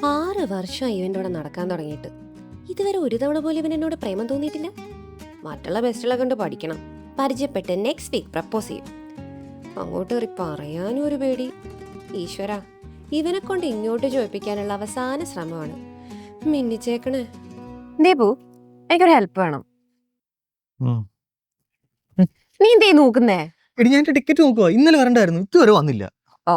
6 വർഷമായി ഇവൻ്റെ കൂടെ നടക്കാൻ തുടങ്ങിയിട്ട് ഇതുവരെ ഒരു തവണ പോലും ഇവൻ എന്നോട് പ്രേമം തോന്നിയിട്ടില്ല. മറ്റുള്ള ബെസ്റ്റുകളെ കൊണ്ട് പഠിക്കണം, പരിചയപ്പെട്ട് നെക്സ്റ്റ് വീക്ക് പ്രപ്പോസ് ചെയ്യും. അങ്ങോട്ട് കയറി പറയാനും ഒരു പേടി. ഈശ്വര, ഇവനെ കൊണ്ട് ഇങ്ങോട്ട് ചോദിപ്പിക്കാനുള്ള അവസാന ശ്രമമാണ്. മിന്നിച്ചേക്കണേ. ദീപു, എനിക്കൊരു ഹെൽപ്പ് വേണം. നീ എന്തേ നോക്കുന്നേ? എടി ഞാൻ ടിക്കറ്റ് നോക്കുക, ഇന്നലെ വരണ്ടായിരുന്നു, ഇതുവരെ വന്നില്ല. ഓ,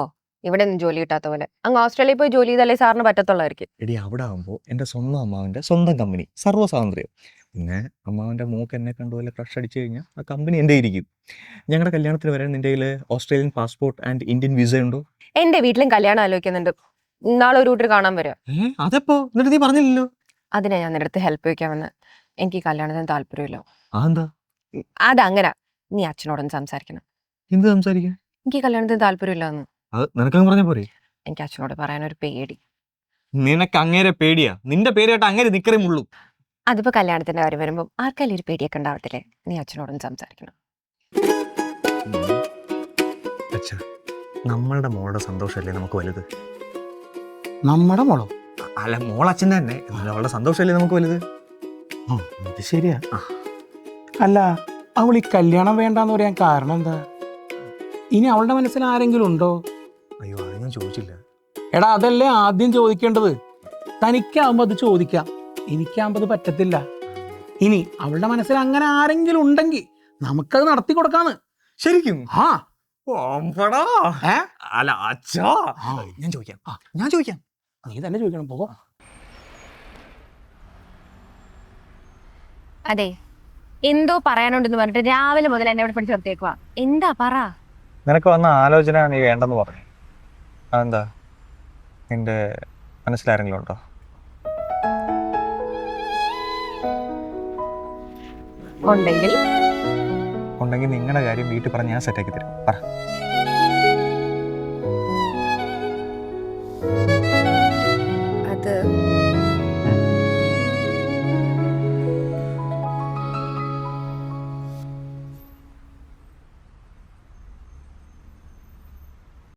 ഇവിടെ ഒന്നും ജോലി കിട്ടാത്ത പോലെ. അങ്ങ് ഓസ്ട്രേലിയയിൽ പോയി ജോലി ചെയ്താലേ സാറിന് പറ്റത്തുള്ളായിരിക്കും. എടി അവിടെ ആകുമ്പോൾ എൻ്റെ സ്വന്തം അമ്മാവൻ്റെ സ്വന്തം കമ്പനി, സർവ്വസ്വാതന്ത്ര്യം. പിന്നെ അമ്മാവൻ്റെ മൂക്ക് എന്നെ കണ്ടുപോലെ ക്രഷ് അടിച്ചു കഴിഞ്ഞാൽ ആ കമ്പനി എൻ്റെ ഇരിക്കും. ഞങ്ങളുടെ കല്യാണത്തിന് വരാൻ നിൻ്റെ കയ്യിൽ Australian passport and Indian visa ഉണ്ടോ? എന്റെ വീട്ടിലും കല്യാണം ആലോചിക്കുന്നുണ്ട്. നാളെ ഒരു കൂട്ടർ കാണാൻ വരിക. അതെപ്പോ? എന്നിട്ട് നീ പറഞ്ഞില്ലല്ലോ. അതിനെ ഞാൻ നിന്റെ അടുത്ത് ഹെൽപ്പ് ചോദിക്കാൻ വന്ന്. എനിക്ക് കല്യാണത്തിന് താല്പര്യമില്ല. അതെന്താ? അതങ്ങനെ. നീ അച്ഛനോടൊന്ന് സംസാരിക്കണം. എന്ത് സംസാരിക്കാൻ? എനിക്ക് കല്യാണത്തിന് താല്പര്യമില്ല എന്ന്. അത് നിനക്കങ്ങ് പറഞ്ഞ പോരെ? എനിക്ക് അച്ഛനോട് പറയാനൊരു പേടി. നിനക്ക് അങ്ങേരെ പേടിയാ? നിന്റെ പേര് കേട്ട അങ്ങേരെ നിക്കറേ മുള്ളൂ. അതിപ്പോ കല്യാണത്തിന്റെ കാര്യം വരുമ്പോ ആർക്കല്ലേ ഒരു പേടിയൊക്കെ ഉണ്ടാവത്തില്ലേ? നീ അച്ഛനോടൊന്ന് സംസാരിക്കണം. അച്ഛാ, നമ്മളുടെ മോളുടെ സന്തോഷമല്ലേ നമുക്ക് വലുത്. നമ്മുടെ മോളോ? അല്ല, മോളച്ഛൻ്റെ തന്നെ. അവളുടെ സന്തോഷമല്ലേ നമുക്ക് വലുത്. ഇത് ശരിയാ. അല്ല, അവൾ ഈ കല്യാണം വേണ്ടാന്ന് പറയാൻ കാരണം എന്താ? ഇനി അവളുടെ മനസ്സിൽ ആരെങ്കിലും ഉണ്ടോ? അയ്യോ, അത് ഞാൻ ചോദിച്ചില്ല. എടാ, അതല്ലേ ആദ്യം ചോദിക്കേണ്ടത്. തനിക്കാവുമ്പോ അത് ചോദിക്കാം, എനിക്കാവുമ്പോ അത് പറ്റത്തില്ല. ഇനി അവളുടെ മനസ്സിൽ അങ്ങനെ ആരെങ്കിലും ഉണ്ടെങ്കിൽ നമുക്കത് നടത്തി കൊടുക്കാന്ന്. ശരിക്കും? ആ അല്ല അച്ഛാ, ഞാൻ ചോദിക്കാം. നീ തന്നെ ചോദിക്കണം. പോ. അതെ, എന്തോ പറയാനുണ്ടെന്ന് പറഞ്ഞിട്ട് രാവിലെ മുതൽ എന്നെ ഇവിടെ പിടിച്ച് നിർത്തിയേക്കുവാ. എന്താ പറ? നിനക്ക് വന്ന ആലോചന നീ വേണ്ടെന്ന് പറഞ്ഞു. അതെന്താ? നിന്റെ മനസ്സിലാരെങ്കിലും ഉണ്ടോ? ഉണ്ടെങ്കിൽ നിങ്ങളുടെ കാര്യം വീട്ടിൽ പറഞ്ഞ് ഞാൻ സെറ്റാക്കി തരാം. പറ.